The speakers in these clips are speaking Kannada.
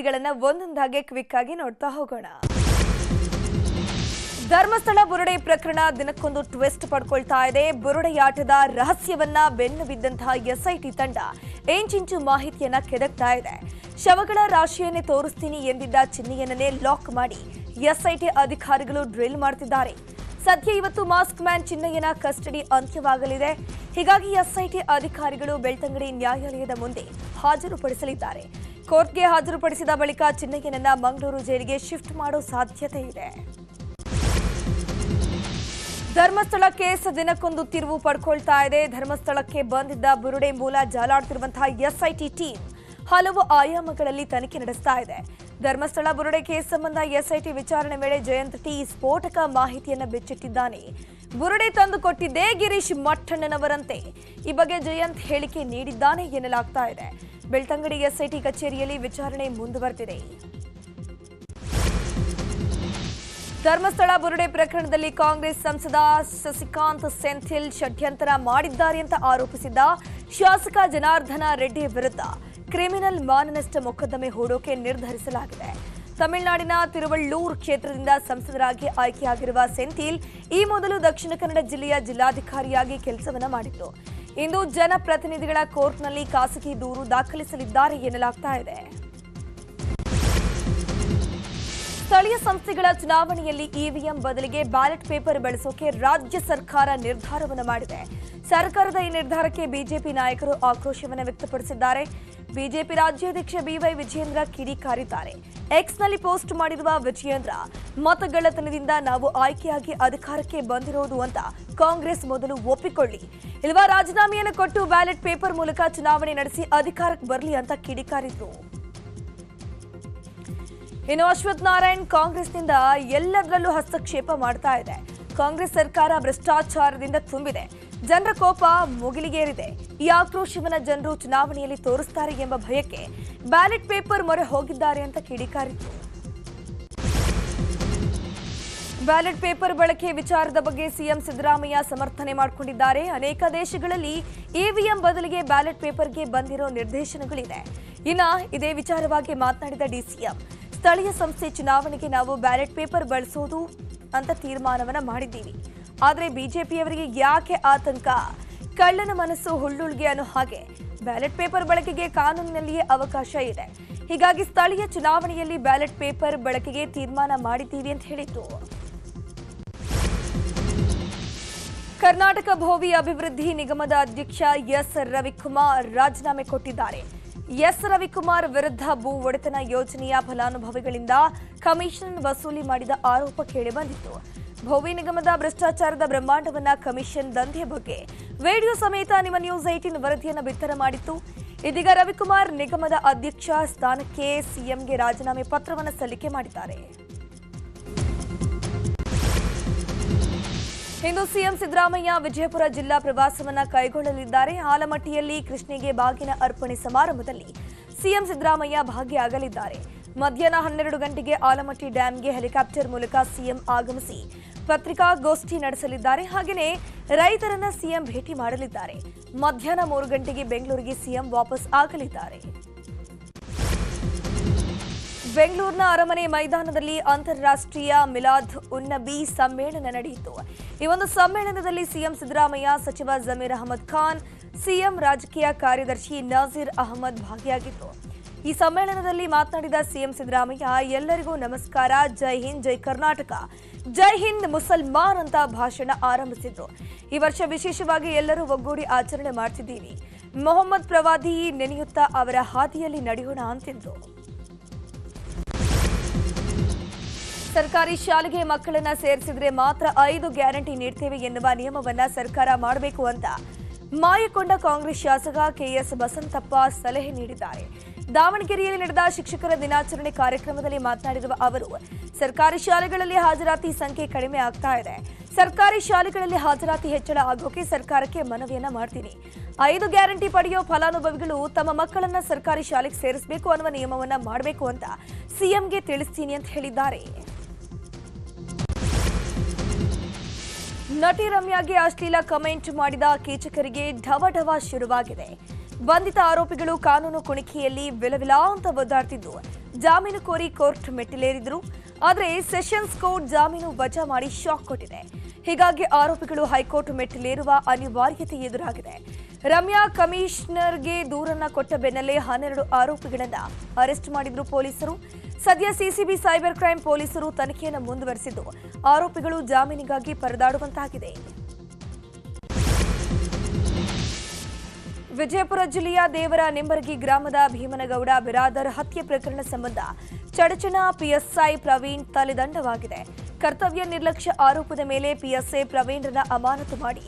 ಗಳನ್ನ ಒಂದೊಂದಾಗಿ ಕ್ವಿಕ್ ಆಗಿ ನೋಡ್ತಾ ಹೋಗೋಣ. ಧರ್ಮಸ್ಥಳ ಬುರುಡೆ ಪ್ರಕರಣ ದಿನಕ್ಕೊಂದು ಟ್ವಿಸ್ಟ್ ಪಡ್ಕೊಳ್ತಾ ಇದೆ. ಬುರುಡೆಯಾಟದ ರಹಸ್ಯವನ್ನ ಬೆನ್ನು ಬಿದ್ದಂತಹ ಎಸ್ಐಟಿ ತಂಡ ಇಂಚಿಂಚು ಮಾಹಿತಿಯನ್ನ ಕೆದಕ್ತಾ ಇದೆ. ಶವಗಳ ರಾಶಿಯನ್ನೇ ತೋರಿಸ್ತೀನಿ ಎಂದಿದ್ದ ಚಿನ್ನಿಯನ್ನೇ ಲಾಕ್ ಮಾಡಿ ಎಸ್ಐಟಿ ಅಧಿಕಾರಿಗಳು ಡ್ರಿಲ್ ಮಾಡ್ತಿದ್ದಾರೆ. ಸದ್ಯ ಇವತ್ತು ಮಾಸ್ಕ್ ಮ್ಯಾನ್ ಚಿನ್ನಯ್ಯನ ಕಸ್ಟಡಿ ಅಂತ್ಯವಾಗಲಿದೆ. ಹೀಗಾಗಿ ಎಸ್ಐಟಿ ಅಧಿಕಾರಿಗಳು ಬೆಳ್ತಂಗಡಿ ನ್ಯಾಯಾಲಯದ ಮುಂದೆ ಹಾಜರುಪಡಿಸಲಿದ್ದಾರೆ. ಕೋರ್ಟ್ಗೆ ಹಾಜರುಪಡಿಸಿದ ಬಳಿಕ ಚಿನ್ನಯ್ಯನನ್ನ ಮಂಗಳೂರು ಜೈಲಿಗೆ ಶಿಫ್ಟ್ ಮಾಡೋ ಸಾಧ್ಯತೆ ಇದೆ. ಧರ್ಮಸ್ಥಳ ಕೇಸ್ ದಿನಕ್ಕೊಂದು ತಿರುವು ಪಡ್ಕೊಳ್ತಾ ಇದೆ. ಧರ್ಮಸ್ಥಳಕ್ಕೆ ಬಂದಿದ್ದ ಬುರುಡೆ ಮೂಲ ಜಾಲಾಡ್ತಿರುವಂತಹ ಎಸ್ಐಟಿ ಟೀಮ್ ಹಲವು ಆಯಾಮಗಳಲ್ಲಿ ತನಿಖೆ ನಡೆಸ್ತಾ ಇದೆ. ಧರ್ಮಸ್ಥಳ ಬುರುಡೆ ಕೇಸ್ ಸಂಬಂಧ ಎಸ್ಐಟಿ ವಿಚಾರಣೆ ವೇಳೆ ಜಯಂತ್ ಟಿ ಸ್ಫೋಟಕ ಮಾಹಿತಿಯನ್ನ ಬಿಚ್ಚಿಟ್ಟಿದ್ದಾನೆ. ಬುರುಡೆ ತಂದು ಕೊಟ್ಟಿದ್ದೇ ಗಿರೀಶ್ ಮಠಣ್ಣನವರಂತೆ. ಈ ಬಗ್ಗೆ ಜಯಂತ್ ಹೇಳಿಕೆ ನೀಡಿದ್ದಾನೆ ಎನ್ನಲಾಗ್ತಾ ಇದೆ. ಬೆಳ್ತಂಗಡಿ ಎಸ್ಐಟಿ ಕಚೇರಿಯಲ್ಲಿ ವಿಚಾರಣೆ ಮುಂದುವರೆದಿದೆ. ಧರ್ಮಸ್ಥಳ ಬುರುಡೆ ಪ್ರಕರಣದಲ್ಲಿ ಕಾಂಗ್ರೆಸ್ ಸಂಸದ ಶಶಿಕಾಂತ್ ಸೆಂಥಿಲ್ ಷಡ್ಯಂತರ ಮಾಡಿದ್ದಾರೆ ಅಂತ ಆರೋಪಿಸಿದ್ದ ಶಾಸಕ ಜನಾರ್ದನ ರೆಡ್ಡಿ ವಿರುದ್ಧ ಕ್ರಿಮಿನಲ್ ಮಾನನಷ್ಟ ಮೊಕದ್ದಮೆ ಹೂಡೋಕೆ ನಿರ್ಧರಿಸಲಾಗಿದೆ. ತಮಿಳುನಾಡಿನ ತಿರುವಳ್ಳೂರು ಕ್ಷೇತ್ರದಿಂದ ಸಂಸದರಾಗಿ ಆಯ್ಕೆಯಾಗಿರುವ ಸೆಂಥಿಲ್ ಈ ಮೊದಲು ದಕ್ಷಿಣ ಕನ್ನಡ ಜಿಲ್ಲೆಯ ಜಿಲ್ಲಾಧಿಕಾರಿಯಾಗಿ ಕೆಲಸವನ್ನ ಮಾಡಿದ್ರು. ಇಂದು ಜನಪ್ರತಿನಿಧಿಗಳ ಕೋರ್ಟ್ನಲ್ಲಿ ಖಾಸಗಿ ದೂರು ದಾಖಲಿಸಲಿದ್ದಾರೆ ಎನ್ನಲಾಗ್ತಾ ಇದೆ. ಸ್ಥಳೀಯ ಸಂಸ್ಥೆಗಳ ಚುನಾವಣೆಯಲ್ಲಿ ಇವಿಎಂ ಬದಲಿಗೆ ಬ್ಯಾಲೆಟ್ ಪೇಪರ್ ಬಳಸೋಕೆ ರಾಜ್ಯ ಸರ್ಕಾರ ನಿರ್ಧಾರವನ್ನು ಮಾಡಿದೆ. ಸರ್ಕಾರದ ಈ ನಿರ್ಧಾರಕ್ಕೆ ಬಿಜೆಪಿ ನಾಯಕರು ಆಕ್ರೋಶವನ್ನು ವ್ಯಕ್ತಪಡಿಸಿದ್ದಾರೆ. ಬಿಜೆಪಿ ರಾಜ್ಯಾಧ್ಯಕ್ಷ ಬಿವೈ ವಿಜಯೇಂದ್ರ ಕಿಡಿಕಾರಿದ್ದಾರೆ. ಎಕ್ಸ್ನಲ್ಲಿ ಪೋಸ್ಟ್ ಮಾಡಿರುವ ವಿಜಯೇಂದ್ರ, ಮತಗಳ್ಳತನದಿಂದ ನಾವು ಆಯ್ಕೆಯಾಗಿ ಅಧಿಕಾರಕ್ಕೆ ಬಂದಿರೋದು ಅಂತ ಕಾಂಗ್ರೆಸ್ ಮೊದಲು ಒಪ್ಪಿಕೊಳ್ಳಿ, ಇಲ್ವಾ ರಾಜೀನಾಮೆಯನ್ನು ಕೊಟ್ಟು ಬ್ಯಾಲೆಟ್ ಪೇಪರ್ ಮೂಲಕ ಚುನಾವಣೆ ನಡೆಸಿ ಅಧಿಕಾರಕ್ಕೆ ಬರಲಿ ಅಂತ ಕಿಡಿಕಾರಿದ್ರು. ಇನ್ನು ಅಶ್ವಥ್ ನಾರಾಯಣ್ ಕಾಂಗ್ರೆಸ್ನಿಂದ ಎಲ್ಲದರಲ್ಲೂ ಹಸ್ತಕ್ಷೇಪ ಮಾಡ್ತಾ ಇದೆ. ಕಾಂಗ್ರೆಸ್ ಸರ್ಕಾರ ಭ್ರಷ್ಟಾಚಾರದಿಂದ ತುಂಬಿದೆ, ಜನರ ಕೋಪ ಮುಗಿಲಿಗೇರಿದೆ. ಈ ಆಕ್ರೋಶವನ್ನ ಜನರು ಚುನಾವಣೆಯಲ್ಲಿ ತೋರಿಸ್ತಾರೆ ಎಂಬ ಭಯಕ್ಕೆ ಬ್ಯಾಲೆಟ್ ಪೇಪರ್ ಮೊರೆ ಹೋಗಿದ್ದಾರೆ ಅಂತ ಕಿಡಿಕಾರಿದ್ರು. ಬ್ಯಾಲೆಟ್ ಪೇಪರ್ ಬಳಕೆ ವಿಚಾರದ ಬಗ್ಗೆ ಸಿಎಂ ಸಿದ್ದರಾಮಯ್ಯ ಸಮರ್ಥನೆ ಮಾಡಿಕೊಂಡಿದ್ದಾರೆ. ಅನೇಕ ದೇಶಗಳಲ್ಲಿ ಇವಿಎಂ ಬದಲಿಗೆ ಬ್ಯಾಲೆಟ್ ಪೇಪರ್ಗೆ ಬಂದಿರೋ ನಿರ್ದೇಶನಗಳಿದೆ. ಇದೇ ವಿಚಾರವಾಗಿ ಮಾತನಾಡಿದ ಡಿಸಿಎಂ, ಸ್ಥಳೀಯ ಸಂಸ್ಥೆ ಚುನಾವಣೆಗೆ ನಾವು ಬ್ಯಾಲೆಟ್ ಪೇಪರ್ ಬಳಸೋದು ಅಂತ ತೀರ್ಮಾನವನ್ನ ಮಾಡಿದ್ದೀವಿ. ಆದರೆ ಬಿಜೆಪಿಯವರಿಗೆ ಯಾಕೆ ಆತಂಕ? ಕಳ್ಳನ ಮನಸ್ಸು ಹುಳ್ಳುಳ್ಗೆ ಅನ್ನೋ ಹಾಗೆ ಬ್ಯಾಲೆಟ್ ಪೇಪರ್ ಬಳಕೆಗೆ ಕಾನೂನಿನಲ್ಲಿಯೇ ಅವಕಾಶ ಇದೆ. ಹೀಗಾಗಿ ಸ್ಥಳೀಯ ಚುನಾವಣೆಯಲ್ಲಿ ಬ್ಯಾಲೆಟ್ ಪೇಪರ್ ಬಳಕೆಗೆ ತೀರ್ಮಾನ ಮಾಡಿದ್ದೀವಿ ಅಂತ ಹೇಳಿದ್ರು. ಕರ್ನಾಟಕ ಭೋವಿ ಅಭಿವೃದ್ಧಿ ನಿಗಮದ ಅಧ್ಯಕ್ಷ ಎಸ್ ರವಿಕುಮಾರ್ ರಾಜೀನಾಮೆ ಕೊಟ್ಟಿದ್ದಾರೆ. ಎಸ್ ರವಿಕುಮಾರ್ ವಿರುದ್ಧ ಭೂ ಒಡೆತನ ಯೋಜನೆಯ ಫಲಾನುಭವಿಗಳಿಂದ ಕಮಿಷನ್ ವಸೂಲಿ ಮಾಡಿದ ಆರೋಪ ಕೇಳಿಬಂದಿತ್ತು. ಭೋವಿ ನಿಗಮದ ಭ್ರಷ್ಟಾಚಾರದ ಬ್ರಹ್ಮಾಂಡವನ್ನ ಕಮಿಷನ್ ದಂಧೆ ಬಗ್ಗೆ ವಿಡಿಯೋ ಸಮೇತ ನಿಮ್ಮ ನ್ಯೂಸ್ 18 ವರದಿಯನ್ನು ಬಿತ್ತರ ಮಾಡಿತ್ತು. ಇದೀಗ ರವಿಕುಮಾರ್ ನಿಗಮದ ಅಧ್ಯಕ್ಷ ಸ್ಥಾನಕ್ಕೆ ಸಿಎಂಗೆ ರಾಜೀನಾಮೆ ಪತ್ರವನ್ನು ಸಲ್ಲಿಕೆ ಮಾಡಿದ್ದಾರೆ. ಇಂದು ಸಿಎಂ ಸಿದ್ದರಾಮಯ್ಯ ವಿಜಯಪುರ ಜಿಲ್ಲಾ ಪ್ರವಾಸವನ್ನ ಕೈಗೊಳ್ಳಲಿದ್ದಾರೆ. ಆಲಮಟ್ಟಿಯಲ್ಲಿ ಕೃಷ್ಣೆಗೆ ಬಾಗಿನ ಅರ್ಪಣೆ ಸಮಾರಂಭದಲ್ಲಿ ಸಿಎಂ ಸಿದ್ದರಾಮಯ್ಯ ಭಾಗಿಯಾಗಲಿದ್ದಾರೆ. ಮಧ್ಯಾಹ್ನ 12 ಗಂಟೆಗೆ ಆಲಮಟ್ಟಿ ಡ್ಯಾಂಗೆ ಹೆಲಿಕಾಪ್ಟರ್ ಮೂಲಕ ಸಿಎಂ ಆಗಮಿಸಿ ಪತ್ರಿಕಾಗೋಷ್ಠಿ ನಡೆಸಲಿದ್ದಾರೆ. ಹಾಗೆಯೇ ರೈತರನ್ನ ಸಿಎಂ ಭೇಟಿ ಮಾಡಲಿದ್ದಾರೆ. ಮಧ್ಯಾಹ್ನ 3 ಗಂಟೆಗೆ ಬೆಂಗಳೂರಿಗೆ ಸಿಎಂ ವಾಪಸ್ ಆಗಲಿದ್ದಾರೆ. ಬೆಂಗಳೂರಿನ ಅರಮನೆ ಮೈದಾನದಲ್ಲಿ ಅಂತಾರಾಷ್ಟ್ರೀಯ ಮಿಲಾದ್ ಉನ್ ನಬಿ ಸಮ್ಮೇಳನ ನಡೆಯಿತು. ಈ ಒಂದು ಸಮ್ಮೇಳನದಲ್ಲಿ ಸಿಎಂ ಸಿದ್ದರಾಮಯ್ಯ, ಸಚಿವ ಜಮೀರ್ ಅಹಮದ್ ಖಾನ್, ಸಿಎಂ ರಾಜಕೀಯ ಕಾರ್ಯದರ್ಶಿ ನಜೀರ್ ಅಹಮದ್ ಭಾಗಿಯಾಗಿದ್ದರು. ಈ ಸಮ್ಮೇಳನದಲ್ಲಿ ಮಾತನಾಡಿದ ಸಿಎಂ ಸಿದ್ದರಾಮಯ್ಯ, ಎಲ್ಲರಿಗೂ ನಮಸ್ಕಾರ, ಜೈ ಹಿಂದ್, ಜೈ ಕರ್ನಾಟಕ, ಜೈ ಹಿಂದ್ ಮುಸಲ್ಮಾನ್ ಅಂತ ಭಾಷಣ ಆರಂಭಿಸಿದ್ರು. ಈ ವರ್ಷ ವಿಶೇಷವಾಗಿ ಎಲ್ಲರೂ ಒಗ್ಗೂಡಿ ಆಚರಣೆ ಮಾಡ್ತಿದ್ದೀವಿ. ಮೊಹಮ್ಮದ್ ಪ್ರವಾದಿ ನೆನೆಯುತ್ತಾ ಅವರ ಹಾದಿಯಲ್ಲಿ ನಡೆಯೋಣ ಅಂತಿದ್ರು. ಸರ್ಕಾರಿ ಶಾಲೆಗೆ ಮಕ್ಕಳನ್ನ ಸೇರಿಸಿದ್ರೆ ಮಾತ್ರ 5 ಗ್ಯಾರಂಟಿ ನೀಡ್ತೇವೆ ಎನ್ನುವ ನಿಯಮವನ್ನ ಸರ್ಕಾರ ಮಾಡಬೇಕು ಅಂತ ಮಾಯಕೊಂಡ ಕಾಂಗ್ರೆಸ್ ಶಾಸಕ ಕೆಎಸ್ ಬಸಂತಪ್ಪ ಸಲಹೆ ನೀಡಿದ್ದಾರೆ. ದಾವಣಗೆರೆಯಲ್ಲಿ ನಡೆದ ಶಿಕ್ಷಕರ ದಿನಾಚರಣೆ ಕಾರ್ಯಕ್ರಮದಲ್ಲಿ ಮಾತನಾಡಿರುವ ಅವರು, ಸರ್ಕಾರಿ ಶಾಲೆಗಳಲ್ಲಿ ಹಾಜರಾತಿ ಸಂಖ್ಯೆ ಕಡಿಮೆ ಆಗ್ತಾ ಇದೆ. ಸರ್ಕಾರಿ ಶಾಲೆಗಳಲ್ಲಿ ಹಾಜರಾತಿ ಹೆಚ್ಚಳ ಆಗೋಕೆ ಸರ್ಕಾರಕ್ಕೆ ಮನವಿಯನ್ನ ಮಾಡ್ತೀನಿ. 5 ಗ್ಯಾರಂಟಿ ಪಡೆಯೋ ಫಲಾನುಭವಿಗಳು ತಮ್ಮ ಮಕ್ಕಳನ್ನ ಸರ್ಕಾರಿ ಶಾಲೆಗೆ ಸೇರಿಸಬೇಕು ಅನ್ನುವ ನಿಯಮವನ್ನ ಮಾಡಬೇಕು ಅಂತ ಸಿಎಂಗೆ ತಿಳಿಸ್ತೀನಿ ಅಂತ ಹೇಳಿದ್ದಾರೆ. ನಟಿ ರಮ್ಯಾಗೆ ಅಶ್ಲೀಲ ಕಮೆಂಟ್ ಮಾಡಿದ ಕೀಚಕರಿಗೆ ಢವಢವ ಶುರುವಾಗಿದೆ. ಬಂಧಿತ ಆರೋಪಿಗಳು ಕಾನೂನು ಕುಣಿಕೆಯಲ್ಲಿ ವಿಲವಿಲ ಅಂತ ಒದ್ದಾಡ್ತಿದ್ದು ಜಾಮೀನು ಕೋರಿ ಕೋರ್ಟ್ ಮೆಟ್ಟಿಲೇರಿದ್ರು. ಆದರೆ ಸೆಷನ್ಸ್ ಕೋರ್ಟ್ ಜಾಮೀನು ವಜಾ ಮಾಡಿ ಶಾಕ್ ಕೊಟ್ಟಿದೆ. ಹೀಗಾಗಿ ಆರೋಪಿಗಳು ಹೈಕೋರ್ಟ್ ಮೆಟ್ಟಿಲೇರುವ ಅನಿವಾರ್ಯತೆ ಎದುರಾಗಿದೆ. ರಮ್ಯಾ ಕಮಿಷನರ್ಗೆ ದೂರನ್ನ ಕೊಟ್ಟ ಬೆನ್ನಲ್ಲೇ 12 ಆರೋಪಿಗಳನ್ನ ಅರೆಸ್ಟ್ ಮಾಡಿದ್ರು ಪೊಲೀಸರು. ಸದ್ಯ ಸಿಸಿಬಿ ಸೈಬರ್ ಕ್ರೈಂ ಪೊಲೀಸರು ತನಿಖೆಯನ್ನು ಮುಂದುವರೆಸಿದ್ದು ಆರೋಪಿಗಳು ಜಾಮೀನಿಗಾಗಿ ಪರದಾಡುವಂತಾಗಿದೆ. ವಿಜಯಪುರ ಜಿಲ್ಲೆಯ ದೇವರ ನಿಂಬರಗಿ ಗ್ರಾಮದ ಭೀಮನಗೌಡ ಬಿರಾದರ್ ಹತ್ಯೆ ಪ್ರಕರಣ ಸಂಬಂಧ ಚಡಚಣ ಪಿಎಸ್ಐ ಪ್ರವೀಣ್ ತಲೆದಂಡವಾಗಿದೆ. ಕರ್ತವ್ಯ ನಿರ್ಲಕ್ಷ್ಯ ಆರೋಪದ ಮೇಲೆ ಪಿಎಸ್ಐ ಪ್ರವೀಣ್ರನ್ನ ಅಮಾನತು ಮಾಡಿ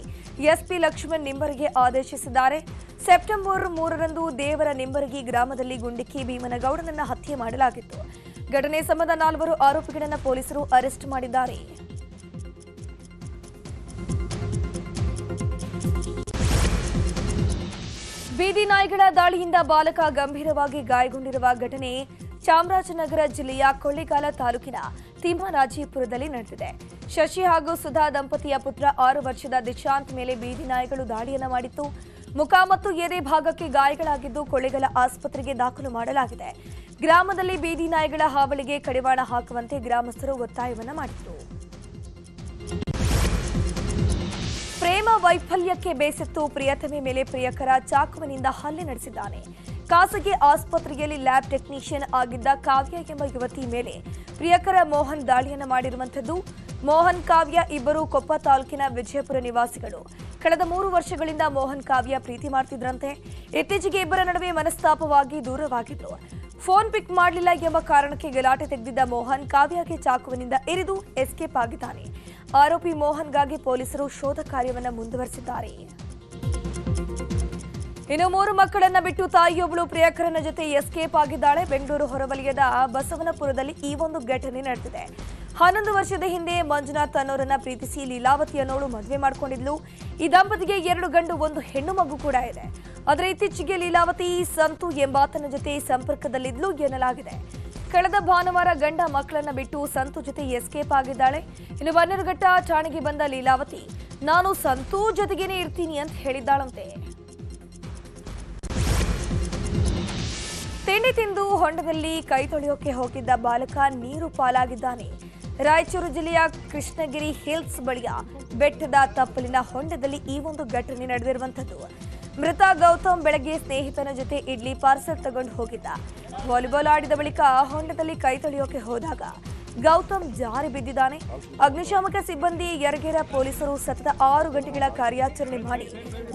ಎಸ್ಪಿ ಲಕ್ಷ್ಮಣ್ ನಿಂಬರಗಿ ಆದೇಶಿಸಿದ್ದಾರೆ. ಸೆಪ್ಟೆಂಬರ್ 3ರಂದು ದೇವರ ನಿಂಬರಗಿ ಗ್ರಾಮದಲ್ಲಿ ಗುಂಡಿಕ್ಕಿ ಭೀಮನಗೌಡನನ್ನ ಹತ್ಯೆ ಮಾಡಲಾಗಿತ್ತು. ಘಟನೆ ಸಂಬಂಧ 4 ಆರೋಪಿಗಳನ್ನು ಪೊಲೀಸರು ಅರೆಸ್ಟ್ ಮಾಡಿದ್ದಾರೆ. ಬೀದಿ ನಾಯಿಗಳ ದಾಳಿಯಿಂದ ಬಾಲಕ ಗಂಭೀರವಾಗಿ ಗಾಯಗೊಂಡಿರುವ ಘಟನೆ ಚಾಮರಾಜನಗರ ಜಿಲ್ಲೆಯ ಕೊಳ್ಳೇಗಾಲ ತಾಲೂಕಿನ ತಿಮ್ಮರಾಜೀಪುರದಲ್ಲಿ ನಡೆದಿದೆ. ಶಶಿ ಹಾಗೂ ಸುಧಾ ದಂಪತಿಯ ಪುತ್ರ 6 ವರ್ಷದ ದಿಶಾಂತ್ ಮೇಲೆ ಬೀದಿ ನಾಯಿಗಳು ದಾಳಿಯನ್ನ ಮಾಡಿತ್ತು. ಮುಖ ಮತ್ತು ಎದೆ ಭಾಗಕ್ಕೆ ಗಾಯಗಳಾಗಿದ್ದು ಕೊಳ್ಳೇಗಾಲ ಆಸ್ಪತ್ರೆಗೆ ದಾಖಲು ಮಾಡಲಾಗಿದೆ. ಗ್ರಾಮದಲ್ಲಿ ಬೀದಿ ನಾಯಿಗಳ ಹಾವಳಿಗೆ ಕಡಿವಾಣ ಹಾಕುವಂತೆ ಗ್ರಾಮಸ್ಥರು ಒತ್ತಾಯವನ್ನ ಮಾಡಿದರು. ಪ್ರೇಮ ವೈಫಲ್ಯಕ್ಕೆ ಬೇಸತ್ತು ಪ್ರಿಯತಮೆ ಮೇಲೆ ಪ್ರಿಯಕರ ಚಾಕುವಿನಿಂದ ಹಲ್ಲೆ ನಡೆಸಿದ್ದಾನೆ. ಖಾಸಗಿ ಆಸ್ಪತ್ರೆಯಲ್ಲಿ ಲ್ಯಾಬ್ ಟೆಕ್ನಿಷಿಯನ್ ಆಗಿದ್ದ ಕಾವ್ಯ ಎಂಬ ಯುವತಿ ಮೇಲೆ ಪ್ರಿಯಕರ ಮೋಹನ್ ದಾಳಿಯನ್ನು ಮಾಡಿರುವಂಥದ್ದು. ಮೋಹನ್ ಕಾವ್ಯ ಇಬ್ಬರು ಕೊಪ್ಪ ತಾಲೂಕಿನ ವಿಜಯಪುರ ನಿವಾಸಿಗಳು. ಕಳೆದ 3 ವರ್ಷಗಳಿಂದ ಮೋಹನ್ ಕಾವ್ಯ ಪ್ರೀತಿ ಮಾಡ್ತಿದ್ರಂತೆ. ಇತ್ತೀಚೆಗೆ ಇಬ್ಬರ ನಡುವೆ ಮನಸ್ತಾಪವಾಗಿ ದೂರವಾಗಿದ್ರು. ಫೋನ್ ಪಿಕ್ ಮಾಡಲಿಲ್ಲ ಎಂಬ ಕಾರಣಕ್ಕೆ ಗಲಾಟೆ ತೆಗೆದಿದ್ದ ಮೋಹನ್ ಕಾವ್ಯಗೆ ಚಾಕುವಿನಿಂದ ಇರಿದು ಎಸ್ಕೇಪ್ ಆಗಿದ್ದಾನೆ. ಆರೋಪಿ ಮೋಹನ್ಗಾಗಿ ಪೊಲೀಸರು ಶೋಧ ಕಾರ್ಯವನ್ನು ಮುಂದುವರೆಸಿದ್ದಾರೆ. ಇನ್ನು 3 ಮಕ್ಕಳನ್ನ ಬಿಟ್ಟು ತಾಯಿಯೊಬ್ಬಳು ಪ್ರಿಯಕರನ ಜೊತೆ ಎಸ್ಕೇಪ್ ಆಗಿದ್ದಾಳೆ. ಬೆಂಗಳೂರು ಹೊರವಲಯದ ಬಸವನಪುರದಲ್ಲಿ ಈ ಒಂದು ಘಟನೆ ನಡೆದಿದೆ. 11 ವರ್ಷದ ಹಿಂದೆ ಮಂಜುನಾಥ್ ಅನ್ನೋರನ್ನ ಪ್ರೀತಿಸಿ ಲೀಲಾವತಿ ಅನ್ನೋಳು ಮದುವೆ ಮಾಡಿಕೊಂಡಿದ್ಲು. ಈ ದಂಪತಿಗೆ 2 ಗಂಡು 1 ಹೆಣ್ಣು ಮಗು ಕೂಡ ಇದೆ. ಆದರೆ ಇತ್ತೀಚೆಗೆ ಲೀಲಾವತಿ ಸಂತು ಎಂಬಾತನ ಜೊತೆ ಸಂಪರ್ಕದಲ್ಲಿದ್ಲು ಎನ್ನಲಾಗಿದೆ. ಕಳೆದ ಭಾನುವಾರ ಗಂಡ ಮಕ್ಕಳನ್ನ ಬಿಟ್ಟು ಸಂತು ಜೊತೆ ಎಸ್ಕೇಪ್ ಆಗಿದ್ದಾಳೆ. ಇನ್ನು ಬನ್ನೇರುಘಟ್ಟ ಠಾಣೆಗೆ ಬಂದ ಲೀಲಾವತಿ ನಾನು ಸಂತು ಜೊತೆಗೇನೆ ಇರ್ತೀನಿ ಅಂತ ಹೇಳಿದ್ದಾಳಂತೆ. ತಿಂಡಿ ತಿಂದು ಹೊಂಡದಲ್ಲಿ ಕೈ ತೊಳೆಯೋಕೆ ಹೋಗಿದ್ದ ಬಾಲಕ ನೀರು ಪಾಲಾಗಿದ್ದಾನೆ. ರಾಯಚೂರು ಜಿಲ್ಲೆಯ ಕೃಷ್ಣಗಿರಿ ಹಿಲ್ಸ್ ಬಳಿಯ ಬೆಟ್ಟದ ತಪ್ಪಲಿನ ಹೊಂಡದಲ್ಲಿ ಈ ಒಂದು ಘಟನೆ ನಡೆದಿರುವಂಥದ್ದು. ಮೃತ ಗೌತಮ್ ಬೆಳಗ್ಗೆ ಸ್ನೇಹಿತನ ಜೊತೆ ಇಡ್ಲಿ ಪಾರ್ಸಲ್ ತಗೊಂಡು ಹೋಗಿದ್ದ. ವಾಲಿಬಾಲ್ ಆಡಿದ ಬಳಿಕ ಹೊಂಡದಲ್ಲಿ ಕೈ ತೊಳೆಯೋಕೆ ಹೋದಾಗ ಗೌತಮ್ ಜಾರಿ ಬಿದ್ದಿದ್ದಾನೆ. ಅಗ್ನಿಶಾಮಕ ಸಿಬ್ಬಂದಿ ಯರಗೇರ ಪೊಲೀಸರು ಸತತ 6 ಗಂಟೆಗಳ ಕಾರ್ಯಾಚರಣೆ ಮಾಡಿ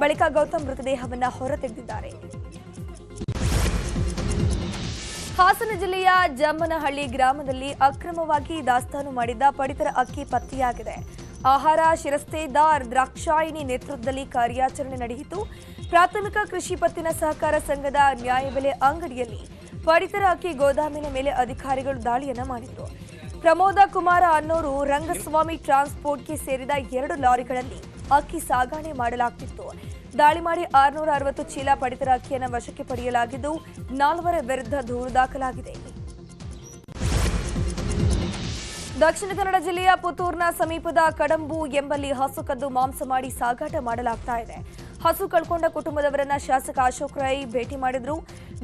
ಬಳಿಕ ಗೌತಮ್ ಮೃತದೇಹವನ್ನು ಹೊರತೆಗೆದಿದ್ದಾರೆ. ಹಾಸನ ಜಿಲ್ಲೆಯ ಜಮ್ಮನಹಳ್ಳಿ ಗ್ರಾಮದಲ್ಲಿ ಅಕ್ರಮವಾಗಿ ದಾಸ್ತಾನು ಮಾಡಿದ್ದ ಪಡಿತರ ಅಕ್ಕಿ ಪತ್ತೆಯಾಗಿದೆ. ಆಹಾರ ಶಿರಸ್ತೇದಾರ್ ದ್ರಾಕ್ಷಾಯಿಣಿ ನೇತೃತ್ವದಲ್ಲಿ ಕಾರ್ಯಾಚರಣೆ ನಡೆಯಿತು. ಪ್ರಾಥಮಿಕ ಕೃಷಿ ಪತ್ತಿನ ಸಹಕಾರ ಸಂಘದ ನ್ಯಾಯಬೆಲೆ ಅಂಗಡಿಯಲ್ಲಿ ಪಡಿತರ ಅಕ್ಕಿ ಗೋದಾಮಿನ ಮೇಲೆ ಅಧಿಕಾರಿಗಳು ದಾಳಿಯನ್ನ ಮಾಡಿದರು. ಪ್ರಮೋದ ಕುಮಾರ ಅನ್ನೋರು ರಂಗಸ್ವಾಮಿ ಟ್ರಾನ್ಸ್ಪೋರ್ಟ್ಗೆ ಸೇರಿದ 2 ಲಾರಿಗಳಲ್ಲಿ ಅಕ್ಕಿ ಸಾಗಣೆ ಮಾಡಲಾಗ್ತಿತ್ತು. ದಾಳಿ ಮಾಡಿ 660 ಚೀಲ ಪಡಿತರ ಅಕ್ಕಿಯನ್ನು ವಶಕ್ಕೆ ಪಡೆಯಲಾಗಿದ್ದು 4 ವಿರುದ್ಧ ದೂರು ದಾಖಲಾಗಿದೆ. ದಕ್ಷಿಣ ಕನ್ನಡ ಜಿಲ್ಲೆಯ ಪುತ್ತೂರಿನ ಸಮೀಪದ ಕಡಂಬು ಎಂಬಲ್ಲಿ ಹಸು ಕದ್ದು ಮಾಂಸ ಮಾಡಿ ಸಾಗಾಟ ಮಾಡಲಾಗ್ತಾ ಇದೆ. ಹಸು ಕಳ್ಕೊಂಡ ಕುಟುಂಬದವರನ್ನ ಶಾಸಕ ಅಶೋಕ್ ರೈ ಭೇಟಿ ಮಾಡಿದ್ರು.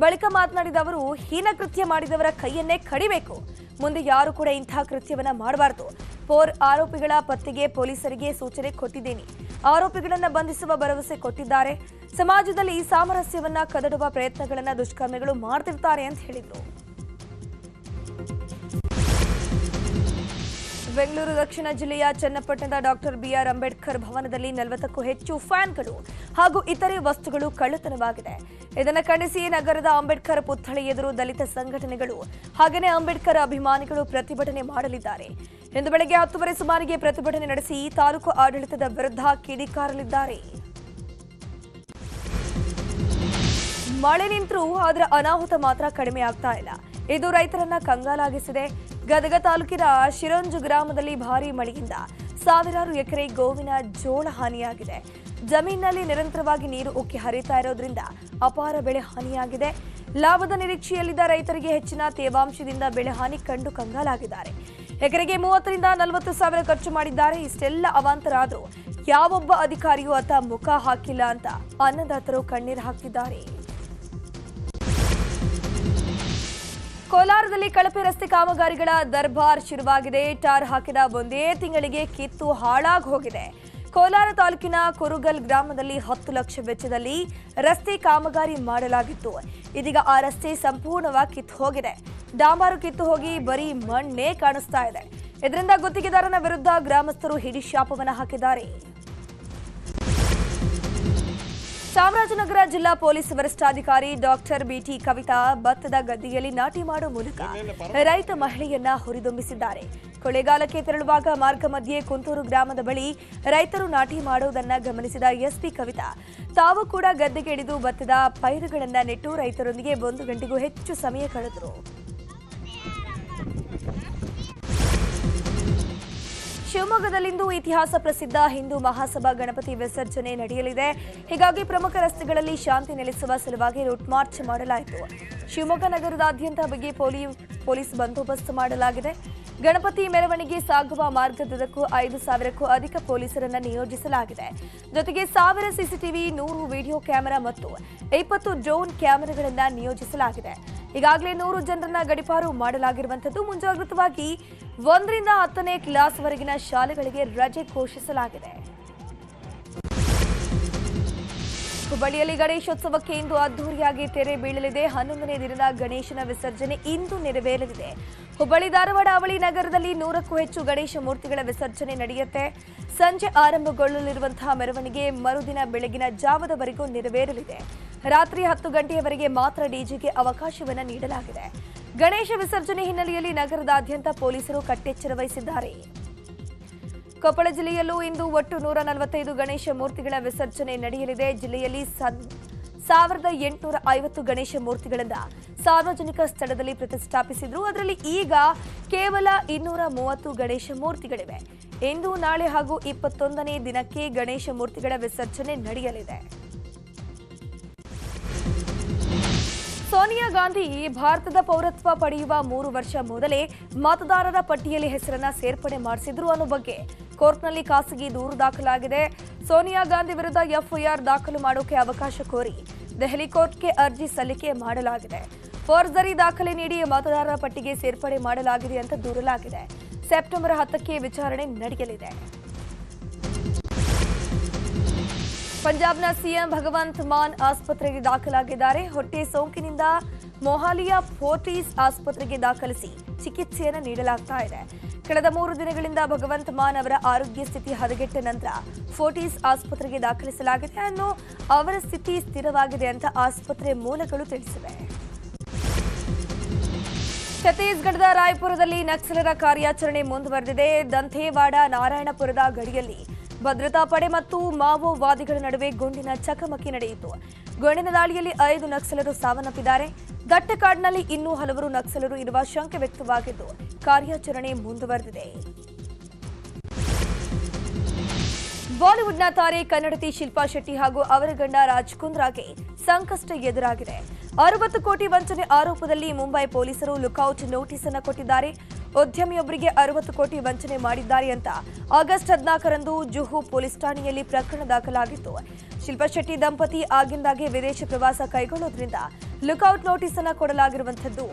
ಬಳಿಕ ಮಾತನಾಡಿದ ಅವರು, ಹೀನ ಕೃತ್ಯ ಮಾಡಿದವರ ಕೈಯನ್ನೇ ಕಡಿಬೇಕು. ಮುಂದೆ ಯಾರು ಕೂಡ ಇಂತಹ ಕೃತ್ಯವನ್ನ ಮಾಡಬಾರದು. ಆರೋಪಿಗಳ ಪತ್ತೆಗೆ ಪೊಲೀಸರಿಗೆ ಸೂಚನೆ ಕೊಟ್ಟಿದ್ದೀನಿ. ಆರೋಪಿಗಳನ್ನ ಬಂಧಿಸುವ ಭರವಸೆ ಕೊಟ್ಟಿದ್ದಾರೆ. ಸಮಾಜದಲ್ಲಿ ಈ ಸಾಮರಸ್ಯವನ್ನ ಕದಡುವ ಪ್ರಯತ್ನಗಳನ್ನ ದುಷ್ಕರ್ಮಿಗಳು ಮಾಡ್ತಿರ್ತಾರೆ ಅಂತ ಹೇಳಿದ್ರು. ಬೆಂಗಳೂರು ದಕ್ಷಿಣ ಜಿಲ್ಲೆಯ ಚನ್ನಪಟ್ಟಣದ ಡಾಕ್ಟರ್ ಬಿಆರ್ ಅಂಬೇಡ್ಕರ್ ಭವನದಲ್ಲಿ 40ಕ್ಕೂ ಹೆಚ್ಚು ಫ್ಯಾನ್ಗಳು ಹಾಗೂ ಇತರೆ ವಸ್ತುಗಳು ಕಳ್ಳತನವಾಗಿದೆ. ಇದನ್ನು ಖಂಡಿಸಿ ನಗರದ ಅಂಬೇಡ್ಕರ್ ಪುತ್ಥಳಿ ಎದುರು ದಲಿತ ಸಂಘಟನೆಗಳು ಹಾಗೆಯೇ ಅಂಬೇಡ್ಕರ್ ಅಭಿಮಾನಿಗಳು ಪ್ರತಿಭಟನೆ ಮಾಡಲಿದ್ದಾರೆ. ಇಂದು ಬೆಳಗ್ಗೆ 10 ಸುಮಾರಿಗೆ ಪ್ರತಿಭಟನೆ ನಡೆಸಿ ತಾಲೂಕು ಆಡಳಿತದ ವಿರುದ್ಧ ಕಿಡಿಕಾರಲಿದ್ದಾರೆ. ಮಳೆ ನಿಂತರೂ ಅದರ ಅನಾಹುತ ಮಾತ್ರ ಕಡಿಮೆ ಆಗ್ತಾ ಇಲ್ಲ. ಇದು ರೈತರನ್ನ ಕಂಗಾಲಾಗಿಸಿದೆ. ಗದಗ ತಾಲೂಕಿನ ಶಿರಂಜು ಗ್ರಾಮದಲ್ಲಿ ಭಾರೀ ಮಳೆಯಿಂದ ಸಾವಿರಾರು ಎಕರೆ ಗೋವಿನ ಜೋಳ ಹಾನಿಯಾಗಿದೆ. ಜಮೀನಿನಲ್ಲಿ ನಿರಂತರವಾಗಿ ನೀರು ಉಕ್ಕಿ ಹರಿತಾ ಇರೋದ್ರಿಂದ ಅಪಾರ ಬೆಳೆ ಹಾನಿಯಾಗಿದೆ. ಲಾಭದ ನಿರೀಕ್ಷೆಯಲ್ಲಿದ್ದ ರೈತರಿಗೆ ಹೆಚ್ಚಿನ ತೇವಾಂಶದಿಂದ ಬೆಳೆ ಹಾನಿ ಕಂಡು ಕಂಗಾಲಾಗಿದ್ದಾರೆ. ಎಕರೆಗೆ 30 ರಿಂದ 40 ಸಾವಿರ ಖರ್ಚು ಮಾಡಿದ್ದಾರೆ. ಇಷ್ಟೆಲ್ಲ ಅವಾಂತರ ಆದರೂ ಯಾವೊಬ್ಬ ಅಧಿಕಾರಿಯೂ ಅತ್ತ ಮುಖ ಹಾಕಿಲ್ಲ ಅಂತ ಅನ್ನದಾತರು ಕಣ್ಣೀರು ಹಾಕ್ತಿದ್ದಾರೆ. ಕೋಲಾರದಲ್ಲಿ ಕಳಪೆ ರಸ್ತೆ ಕಾಮಗಾರಿಗಳ ದರ್ಬಾರ್ ಶುರುವಾಗಿದೆ. ಟಾರ್ ಹಾಕಿದ ಒಂದೇ ತಿಂಗಳಿಗೆ ಕಿತ್ತು ಹಾಳಾಗಿ ಹೋಗಿದೆ. ಕೋಲಾರ ತಾಲೂಕಿನ ಕುರುಗಲ್ ಗ್ರಾಮದಲ್ಲಿ 10 ಲಕ್ಷ ವೆಚ್ಚದಲ್ಲಿ ರಸ್ತೆ ಕಾಮಗಾರಿ ಮಾಡಲಾಗಿತ್ತು. ಇದೀಗ ಆ ರಸ್ತೆ ಸಂಪೂರ್ಣವಾಗಿ ಕಿತ್ತು ಹೋಗಿದೆ. ಡಾಂಬಾರು ಕಿತ್ತು ಹೋಗಿ ಬರೀ ಮಣ್ಣೇ ಕಾಣಿಸ್ತಾ ಇದೆ. ಇದರಿಂದ ಗುತ್ತಿಗೆದಾರನ ವಿರುದ್ಧ ಗ್ರಾಮಸ್ಥರು ಹಿಡಿಶಾಪವನ್ನು ಹಾಕಿದ್ದಾರೆ. ಚಾಮರಾಜನಗರ ಜಿಲ್ಲಾ ಪೊಲೀಸ್ ವರಿಷ್ಠಾಧಿಕಾರಿ ಡಾಕ್ಟರ್ ಬಿಟಿ ಕವಿತಾ ಭತ್ತದ ಗದ್ದೆಯಲ್ಲಿ ನಾಟಿ ಮಾಡುವ ಮೂಲಕ ರೈತ ಮಹಿಳೆಯನ್ನ ಹುರಿದುಂಬಿಸಿದ್ದಾರೆ. ಕೊಳ್ಳೇಗಾಲಕ್ಕೆ ತೆರಳುವಾಗ ಮಾರ್ಗ ಮಧ್ಯೆ ಕುಂತೂರು ಗ್ರಾಮದ ಬಳಿ ರೈತರು ನಾಟಿ ಮಾಡುವುದನ್ನು ಗಮನಿಸಿದ ಎಸ್ಪಿ ಕವಿತಾ ತಾವು ಕೂಡ ಗದ್ದೆಗೆ ಇಳಿದು ಭತ್ತದ ಪೈರುಗಳನ್ನು ನೆಟ್ಟು ರೈತರೊಂದಿಗೆ 1 ಗಂಟೆಗೂ ಹೆಚ್ಚು ಸಮಯ ಕಳೆದರು. ಶಿವಮೊಗ್ಗದಲ್ಲಿಂದು ಇತಿಹಾಸ ಪ್ರಸಿದ್ಧ ಹಿಂದೂ ಮಹಾಸಭಾ ಗಣಪತಿ ವಿಸರ್ಜನೆ ನಡೆಯಲಿದೆ. ಹೀಗಾಗಿ ಪ್ರಮುಖ ರಸ್ತೆಗಳಲ್ಲಿ ಶಾಂತಿ ನೆಲೆಸುವ ಸಲುವಾಗಿ ರೂಟ್ ಮಾರ್ಚ್ ಮಾಡಲಾಯಿತು. ಶಿವಮೊಗ್ಗ ನಗರದಾದ್ಯಂತ ಬಿಗಿ ಪೊಲೀಸ್ ಬಂದೋಬಸ್ತ್ ಮಾಡಲಾಗಿದೆ. ಗಣಪತಿ ಮೆರವಣಿಗೆ ಸಾಗುವ ಮಾರ್ಗದುದ್ದಕ್ಕೂ 5,000ಕ್ಕೂ ಅಧಿಕ ಪೊಲೀಸರನ್ನು ನಿಯೋಜಿಸಲಾಗಿದೆ. ಜೊತೆಗೆ 1000 ಸಿಸಿಟಿವಿ, 100 ವಿಡಿಯೋ ಕ್ಯಾಮೆರಾ ಮತ್ತು 20 ಡ್ರೋನ್ ಕ್ಯಾಮೆರಾಗಳನ್ನು ನಿಯೋಜಿಸಲಾಗಿದೆ. ಈಗಾಗಲೇ 100 ಜನರನ್ನ ಗಡಿಪಾರು ಮಾಡಲಾಗಿರುವಂಥದ್ದು. ಮುಂಜಾಗ್ರತವಾಗಿ 1 ರಿಂದ 10ನೇ ಕ್ಲಾಸ್ವರೆಗಿನ ಶಾಲೆಗಳಿಗೆ ರಜೆ ಘೋಷಿಸಲಾಗಿದೆ. ಹುಬ್ಬಳ್ಳಿಯಲ್ಲಿ ಗಣೇಶೋತ್ಸವಕ್ಕೆ ಇಂದು ಅದ್ದೂರಿಯಾಗಿ ತೆರೆ ಬೀಳಲಿದೆ. 11ನೇ ದಿನದ ಗಣೇಶನ ವಿಸರ್ಜನೆ ಇಂದು ನೆರವೇರಲಿದೆ. ಹುಬ್ಬಳ್ಳಿ ಧಾರವಾಡ ಅವಳಿ ನಗರದಲ್ಲಿ 100ಕ್ಕೂ ಹೆಚ್ಚು ಗಣೇಶ ಮೂರ್ತಿಗಳ ವಿಸರ್ಜನೆ ನಡೆಯುತ್ತೆ. ಸಂಜೆ ಆರಂಭಗೊಳ್ಳಲಿರುವಂತಹ ಮೆರವಣಿಗೆ ಮರುದಿನ ಬೆಳಗಿನ ಜಾವದವರೆಗೂ ನೆರವೇರಲಿದೆ. ರಾತ್ರಿ 10 ಗಂಟೆಯವರೆಗೆ ಮಾತ್ರ ಡಿಜೆಗೆ ಅವಕಾಶವನ್ನು ನೀಡಲಾಗಿದೆ. ಗಣೇಶ ವಿಸರ್ಜನೆ ಹಿನ್ನೆಲೆಯಲ್ಲಿ ನಗರದಾದ್ಯಂತ ಪೊಲೀಸರು ಕಟ್ಟೆಚ್ಚರ ವಹಿಸಿದ್ದಾರೆ. ಕೊಪ್ಪಳ ಜಿಲ್ಲೆಯಲ್ಲೂ ಇಂದು ಒಟ್ಟು 145 ಗಣೇಶ ಮೂರ್ತಿಗಳ ವಿಸರ್ಜನೆ ನಡೆಯಲಿದೆ. ಜಿಲ್ಲೆಯಲ್ಲಿ 1850 ಗಣೇಶ ಮೂರ್ತಿಗಳಿಂದ ಸಾರ್ವಜನಿಕ ಸ್ಥಳದಲ್ಲಿ ಪ್ರತಿಷ್ಠಾಪಿಸಿದ್ರು. ಅದರಲ್ಲಿ ಈಗ ಕೇವಲ 230 ಗಣೇಶ ಮೂರ್ತಿಗಳಿವೆ. ಇಂದು, ನಾಳೆ ಹಾಗೂ 21ನೇ ದಿನಕ್ಕೆ ಗಣೇಶ ಮೂರ್ತಿಗಳ ವಿಸರ್ಜನೆ ನಡೆಯಲಿದೆ. ಸೋನಿಯಾ ಗಾಂಧಿ ಭಾರತದ ಪೌರತ್ವ ಪಡೆಯುವ 3 ವರ್ಷ ಮೊದಲೇ ಮತದಾರರ ಪಟ್ಟಿಯಲ್ಲಿ ಹೆಸರನ್ನ ಸೇರ್ಪಡೆ ಮಾಡಿಸಿದ್ರು ಅನ್ನೋ ಬಗ್ಗೆ ಕೋರ್ಟ್ನಲ್ಲಿ ಖಾಸಗಿ ದೂರು ದಾಖಲಾಗಿದೆ. ಸೋನಿಯಾ ಗಾಂಧಿ ವಿರುದ್ಧ ಎಫ್ಐಆರ್ ದಾಖಲು ಮಾಡೋಕೆ ಅವಕಾಶ ಕೋರಿ ದೆಹಲಿ ಕೋರ್ಟ್ಗೆ ಅರ್ಜಿ ಸಲ್ಲಿಕೆ ಮಾಡಲಾಗಿದೆ. ಫೋರ್ಜರಿ ದಾಖಲೆ ನೀಡಿ ಮತದಾರರ ಪಟ್ಟಿಗೆ ಸೇರ್ಪಡೆ ಮಾಡಲಾಗಿದೆ ಅಂತ ದೂರಲಾಗಿದೆ. ಸೆಪ್ಟೆಂಬರ್ 10ಕ್ಕೆ ವಿಚಾರಣೆ ನಡೆಯಲಿದೆ. ಪಂಜಾಬ್ನ ಸಿಎಂ ಭಗವಂತ್ ಮಾನ್ ಆಸ್ಪತ್ರೆಗೆ ದಾಖಲಾಗಿದ್ದಾರೆ. ಹೊಟ್ಟೆ ಸೋಂಕಿನಿಂದ ಮೊಹಾಲಿಯ ಫೋರ್ಟಿಸ್ ಆಸ್ಪತ್ರೆಗೆ ದಾಖಲಿಸಿ ಚಿಕಿತ್ಸೆಯನ್ನು ನೀಡಲಾಗ್ತಾ ಇದೆ. ಕಳೆದ 3 ದಿನಗಳಿಂದ ಭಗವಂತ್ ಮಾನ್ ಅವರ ಆರೋಗ್ಯ ಸ್ಥಿತಿ ಹದಗೆಟ್ಟ ನಂತರ ಫೋರ್ಟಿಸ್ ಆಸ್ಪತ್ರೆಗೆ ದಾಖಲಿಸಲಾಗಿದೆ. ಅನ್ನೋ ಅವರ ಸ್ಥಿತಿ ಸ್ಥಿರವಾಗಿದೆ ಅಂತ ಆಸ್ಪತ್ರೆ ಮೂಲಗಳು ತಿಳಿಸಿವೆ. ಛತ್ತೀಸ್ಗಢದ ರಾಯ್ಪುರದಲ್ಲಿ ನಕ್ಸಲರ ಕಾರ್ಯಾಚರಣೆ ಮುಂದುವರೆದಿದೆ. ದಂತೇವಾಡ ನಾರಾಯಣಪುರದ ಗಡಿಯಲ್ಲಿ ಭದ್ರತಾ ಪಡೆ ಮತ್ತು ಮಾವೋವಾದಿಗಳ ನಡುವೆ ಗುಂಡಿನ ಚಕಮಕಿ ನಡೆಯಿತು. ಗುಂಡಿನ ದಾಳಿಯಲ್ಲಿ 5 ನಕ್ಸಲರು ಸಾವನ್ನಪ್ಪಿದ್ದಾರೆ. ದಟ್ಟ ಕಾಡಿನಲ್ಲಿ ಇನ್ನೂ ಹಲವರು ನಕ್ಸಲರು ಇರುವ ಶಂಕೆ ವ್ಯಕ್ತವಾಗಿದ್ದು ಕಾರ್ಯಾಚರಣೆ ಮುಂದುವರೆದಿದೆ. ಬಾಲಿವುಡ್ನ ತಾರೆ ಕನ್ನಡತಿ ಶಿಲ್ಪಾ ಶೆಟ್ಟಿ ಹಾಗೂ ಅವರ ಗಂಡ ರಾಜ್ ಕುಂದ್ರಾಗೆ ಸಂಕಷ್ಟ ಎದುರಾಗಿದೆ. 60 ಕೋಟಿ ವಂಚನೆ ಆರೋಪದಲ್ಲಿ ಮುಂಬೈ ಪೊಲೀಸರು ಲುಕೌಟ್ ನೋಟಿಸ್ ಅನ್ನು ಕೊಟ್ಟಿದ್ದಾರೆ. ಉದ್ಯಮಿಯೊಬ್ಬರಿಗೆ 60 ಕೋಟಿ ವಂಚನೆ ಮಾಡಿದ್ದಾರೆ ಅಂತ ಆಗಸ್ಟ್ 14ರಂದು ಜುಹು ಪೊಲೀಸ್ ಠಾಣೆಯಲ್ಲಿ ಪ್ರಕರಣ ದಾಖಲಾಗಿತ್ತು. ಶಿಲ್ಪಾ ಶೆಟ್ಟಿ ದಂಪತಿ ಆಗಿಂದಾಗೆ ವಿದೇಶ ಪ್ರವಾಸ ಕೈಗೊಳ್ಳೋದ್ರಿಂದ ಲುಕೌಟ್ ನೋಟಿಸ್ ಅನ್ನು ಕೊಡಲಾಗಿರುವಂತದ್ದು.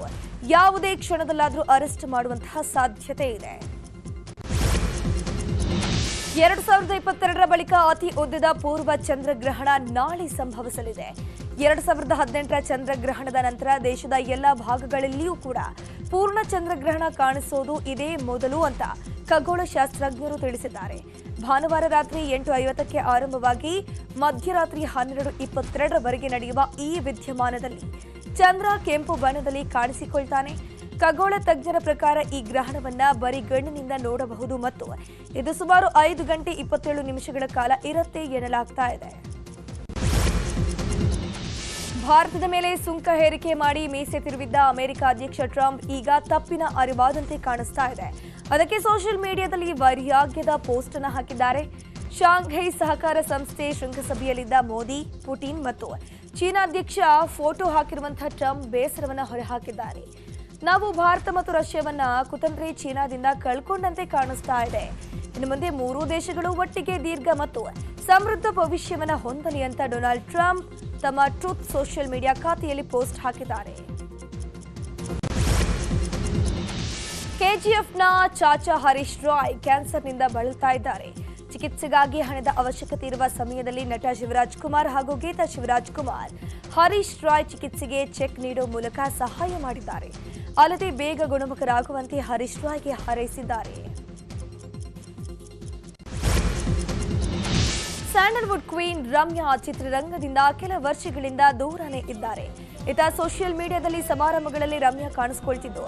ಯಾವುದೇ ಕ್ಷಣದಲ್ಲಾದರೂ ಅರೆಸ್ಟ್ ಮಾಡುವಂತಹ ಸಾಧ್ಯತೆ ಇದೆ. 2022ರ ಬಳಿಕ ಅತಿ ಉದ್ದದ ಪೂರ್ವ ಚಂದ್ರಗ್ರಹಣ ನಾಳೆ ಸಂಭವಿಸಲಿದೆ. 2018ರ ಚಂದ್ರಗ್ರಹಣದ ನಂತರ ದೇಶದ ಎಲ್ಲ ಭಾಗಗಳಲ್ಲಿಯೂ ಕೂಡ ಪೂರ್ಣ ಚಂದ್ರಗ್ರಹಣ ಕಾಣಿಸೋದು ಇದೇ ಮೊದಲು ಅಂತ ಖಗೋಳಶಾಸ್ತ್ರಜ್ಞರು ತಿಳಿಸಿದ್ದಾರೆ. ಭಾನುವಾರ ರಾತ್ರಿ 8:50ಕ್ಕೆ ಆರಂಭವಾಗಿ ಮಧ್ಯರಾತ್ರಿ 12:22ರವರೆಗೆ ನಡೆಯುವ ಈ ವಿದ್ಯಮಾನದಲ್ಲಿ ಚಂದ್ರ ಕೆಂಪು ಬಣ್ಣದಲ್ಲಿ ಕಾಣಿಸಿಕೊಳ್ತಾನೆ. ಖಗೋಳ ತಜ್ಞರ ಪ್ರಕಾರ ಈ ಗ್ರಹಣವನ್ನ ಬರಿಗಣ್ಣಿನಿಂದ ನೋಡಬಹುದು ಮತ್ತು ಇದು ಸುಮಾರು 5 ಗಂಟೆ 27 ನಿಮಿಷಗಳ ಕಾಲ ಇರುತ್ತೆ ಎನ್ನಲಾಗ್ತಾ ಇದೆ. ಭಾರತದ ಮೇಲೆ ಸುಂಕ ಹೇರಿಕೆ ಮಾಡಿ ಮೀಸೆ ತಿರುವಿದ್ದ ಅಮೆರಿಕ ಅಧ್ಯಕ್ಷ ಟ್ರಂಪ್ ಈಗ ತಪ್ಪಿನ ಅರಿವಾದಂತೆ ಕಾಣಿಸ್ತಾ ಇದೆ. ಅದಕ್ಕೆ ಸೋಷಿಯಲ್ ಮೀಡಿಯಾದಲ್ಲಿ ವೈರಾಗ್ಯದ ಪೋಸ್ಟ್ ಅನ್ನು ಹಾಕಿದ್ದಾರೆ. ಶಾಂಘೈ ಸಹಕಾರ ಸಂಸ್ಥೆ ಶೃಂಗಸಭೆಯಲ್ಲಿದ್ದ ಮೋದಿ, ಪುಟಿನ್ ಮತ್ತು ಚೀನಾ ಅಧ್ಯಕ್ಷ ಫೋಟೋ ಹಾಕಿರುವಂತಹ ಟ್ರಂಪ್ ಬೇಸರವನ್ನು ಹೊರಹಾಕಿದ್ದಾರೆ. ನಾವು ಭಾರತ ಮತ್ತು ರಷ್ಯಾವನ್ನ ಕುತಂತ್ರಿ ಚೀನಾದಿಂದ ಕಳ್ಕೊಂಡಂತೆ ಕಾಣಿಸ್ತಾ ಇದೆ. ಇನ್ನು ಮುಂದೆ 3 ದೇಶಗಳು ಒಟ್ಟಿಗೆ ದೀರ್ಘ ಮತ್ತು ಸಮೃದ್ಧ ಭವಿಷ್ಯವನ್ನ ಹೊಂದಲಿ ಅಂತ ಡೊನಾಲ್ಡ್ ಟ್ರಂಪ್ ತಮ್ಮ ಟ್ರೂತ್ ಸೋಷಿಯಲ್ ಮೀಡಿಯಾ ಖಾತೆಯಲ್ಲಿ ಪೋಸ್ಟ್ ಹಾಕಿದ್ದಾರೆ. ಕೆಜಿಎಫ್ನ ಚಾಚಾ ಹರೀಶ್ ರಾಯ್ ಕ್ಯಾನ್ಸರ್ನಿಂದ ಬಳಲ್ತಾ ಇದ್ದಾರೆ. ಚಿಕಿತ್ಸೆಗಾಗಿ ಹಣದ ಅವಶ್ಯಕತೆ ಇರುವ ಸಮಯದಲ್ಲಿ ನಟ ಶಿವರಾಜ್ ಕುಮಾರ್ ಹಾಗೂ ಗೀತಾ ಶಿವರಾಜ್ ಕುಮಾರ್ ಹರೀಶ್ ರಾಯ್ ಚಿಕಿತ್ಸೆಗೆ ಚೆಕ್ ನೀಡುವ ಮೂಲಕ ಸಹಾಯ ಮಾಡಿದ್ದಾರೆ. ಅಲ್ಲದೆ ಬೇಗ ಗುಣಮುಖರಾಗುವಂತೆ ಹರೀಶ್ ರಾಯ್ಗೆ ಹಾರೈಸಿದ್ದಾರೆ. ಸ್ಯಾಂಡಲ್ವುಡ್ ಕ್ವೀನ್ ರಮ್ಯಾ ಚಿತ್ರರಂಗದಿಂದ ಕೆಲ ವರ್ಷಗಳಿಂದ ದೂರನೇ ಇದ್ದಾರೆ. ಇತ್ತ ಸೋಷಿಯಲ್ ಮೀಡಿಯಾದಲ್ಲಿ ಸಮಾರಂಭಗಳಲ್ಲಿ ರಮ್ಯಾ ಕಾಣಿಸಿಕೊಳ್ತಿದ್ದು